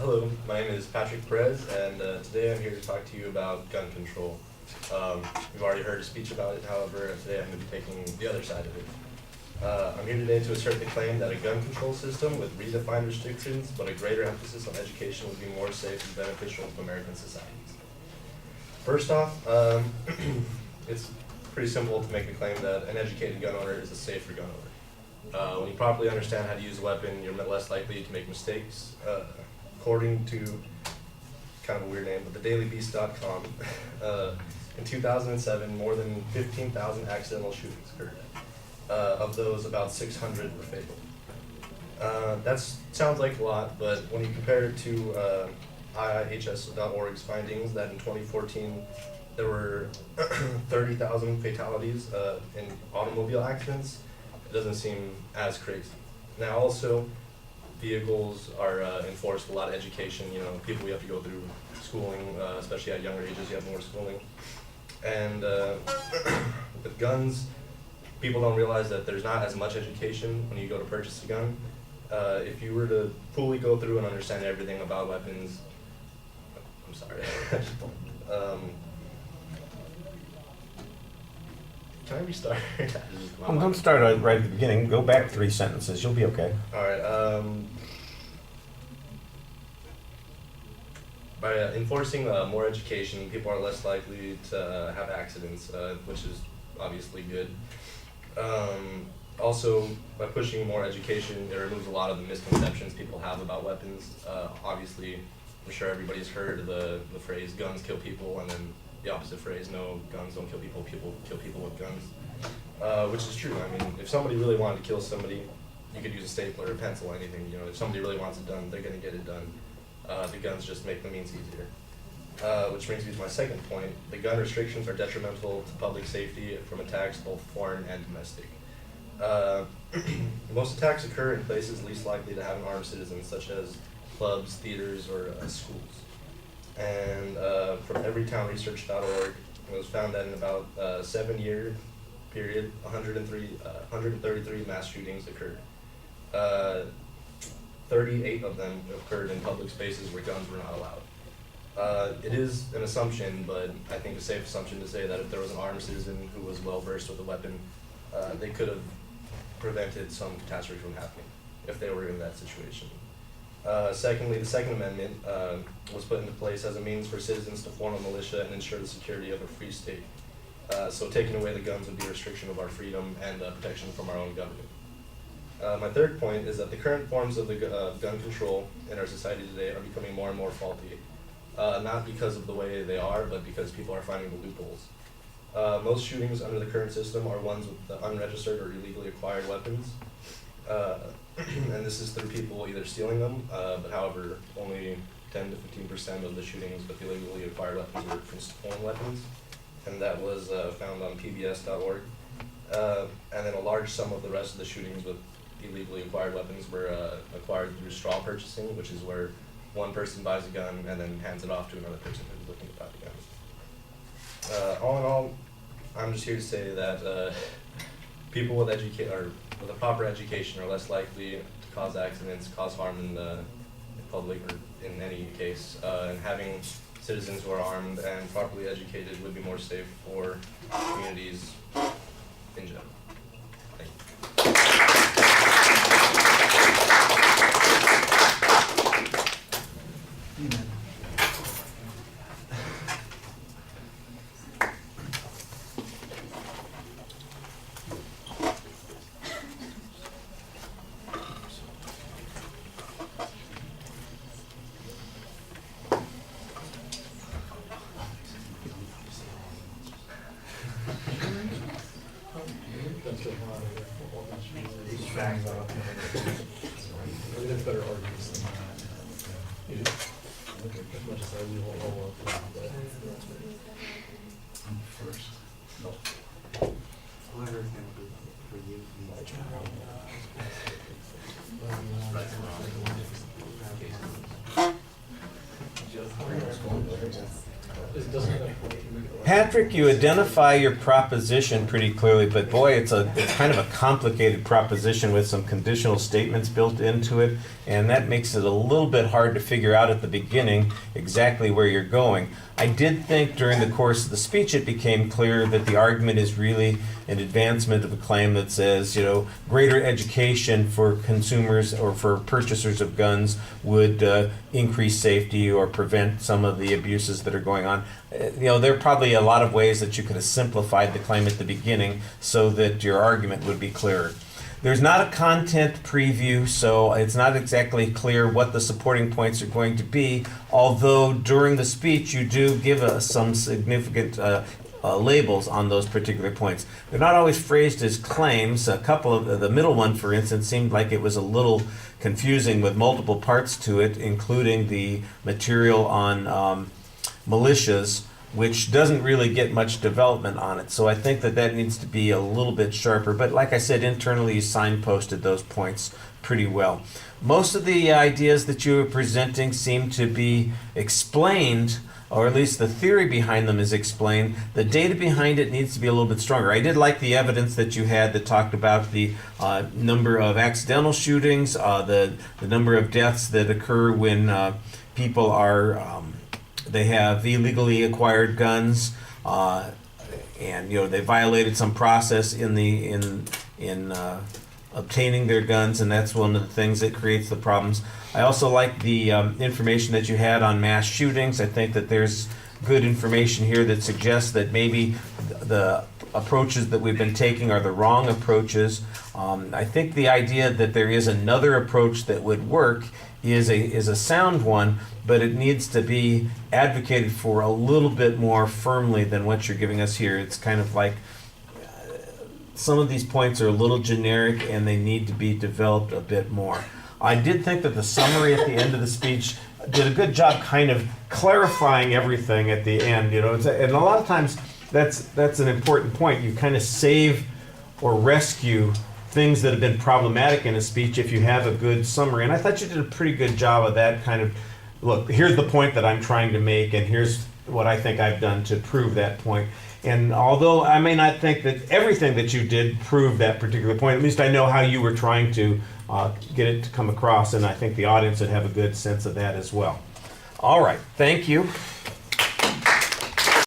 Hello, my name is Patrick Perez, and today I'm here to talk to you about gun control. We've already heard a speech about it, however, today I'm going to be taking the other side of it. I'm here today to assert the claim that a gun control system with redefined restrictions but a greater emphasis on education would be more safe and beneficial to American societies. First off, it's pretty simple to make the claim that an educated gun owner is a safer gun owner. When you properly understand how to use a weapon, you're less likely to make mistakes. According to, kind of a weird name, but thedailybeast.com, in 2007, more than 15,000 accidental shootings occurred. Of those, about 600 were fatal. That sounds like a lot, but when you compare it to IIHS.org's findings that in 2014 there were 30,000 fatalities in automobile accidents, it doesn't seem as crazy. Now also, vehicles are enforced a lot of education. You know, people, you have to go through schooling, especially at younger ages, you have more schooling. And with guns, people don't realize that there's not as much education when you go to purchase a gun. If you were to fully go through and understand everything about weapons, I'm sorry. Can I restart? Don't start right at the beginning. Go back 3 sentences. You'll be okay. All right. By enforcing more education, people are less likely to have accidents, which is obviously good. Also, by pushing more education, it removes a lot of the misconceptions people have about weapons. Obviously, I'm sure everybody's heard the phrase "guns kill people," and then the opposite phrase, "no, guns don't kill people, people kill people with guns," which is true. I mean, if somebody really wanted to kill somebody, you could use a stapler, a pencil, anything. You know, if somebody really wants it done, they're going to get it done. The guns just make the means easier. Which brings me to my second point. The gun restrictions are detrimental to public safety from attacks, both foreign and domestic. Most attacks occur in places least likely to have an armed citizen, such as clubs, theaters, or schools. And from everytownresearch.org, it was found that in about a 7-year period, 133 mass shootings occurred. 38 of them occurred in public spaces where guns were not allowed. It is an assumption, but I think a safe assumption to say that if there was an armed citizen who was well versed with a weapon, they could have prevented some catastrophe from happening if they were in that situation. Secondly, the Second Amendment was put into place as a means for citizens to form a militia and ensure the security of a free state. So taking away the guns would be a restriction of our freedom and protection from our own government. My third point is that the current forms of the gun control in our society today are becoming more and more faulty. Not because of the way they are, but because people are finding the loopholes. Most shootings under the current system are ones with unregistered or illegally acquired weapons. And this is through people either stealing them, but however, only 10 to 15% of the shootings with illegally acquired weapons were from stolen weapons. And that was found on pbs.org. And then a large sum of the rest of the shootings with illegally acquired weapons were acquired through straw purchasing, which is where one person buys a gun and then hands it off to another person who's looking to buy the gun. All in all, I'm just here to say that people with a proper education are less likely to cause accidents, cause harm in the public or in any case, and having citizens who are armed and properly educated would be more safe for communities in general. Thank you. There's better arguments than that. You do? Okay, as much as I will all of that. First. No. Whoever's gonna be for you. It doesn't matter. Patrick, you identify your proposition pretty clearly, but boy, it's kind of a complicated proposition with some conditional statements built into it, and that makes it a little bit hard to figure out at the beginning exactly where you're going. I did think during the course of the speech it became clear that the argument is really an advancement of a claim that says, greater education for consumers or for purchasers of guns would increase safety or prevent some of the abuses that are going on. There are probably a lot of ways that you could have simplified the claim at the beginning so that your argument would be clearer. There's not a content preview, so it's not exactly clear what the supporting points are going to be, although during the speech you do give us some significant labels on those particular points. They're not always phrased as claims. A couple of the middle one, for instance, seemed like it was a little confusing with multiple parts to it, including the material on militias, which doesn't really get much development on it. So I think that needs to be a little bit sharper. But like I said, internally you signposted those points pretty well. Most of the ideas that you were presenting seem to be explained, or at least the theory behind them is explained. The data behind it needs to be a little bit stronger. I did like the evidence that you had that talked about the number of accidental shootings, the number of deaths that occur when people are they have illegally acquired guns, and they violated some process in obtaining their guns, and that's one of the things that creates the problems. I also like the information that you had on mass shootings. I think that there's good information here that suggests that maybe the approaches that we've been taking are the wrong approaches. I think the idea that there is another approach that would work is a sound one, but it needs to be advocated for a little bit more firmly than what you're giving us here. It's kind of like some of these points are a little generic and they need to be developed a bit more. I did think that the summary at the end of the speech did a good job kind of clarifying everything at the end. And a lot of times that's an important point. You kind of save or rescue things that have been problematic in a speech if you have a good summary. And I thought you did a pretty good job of that kind of, look, here's the point that I'm trying to make, and here's what I think I've done to prove that point. And although I may not think that everything that you did proved that particular point, at least I know how you were trying to get it to come across, and I think the audience would have a good sense of that as well. All right, thank you.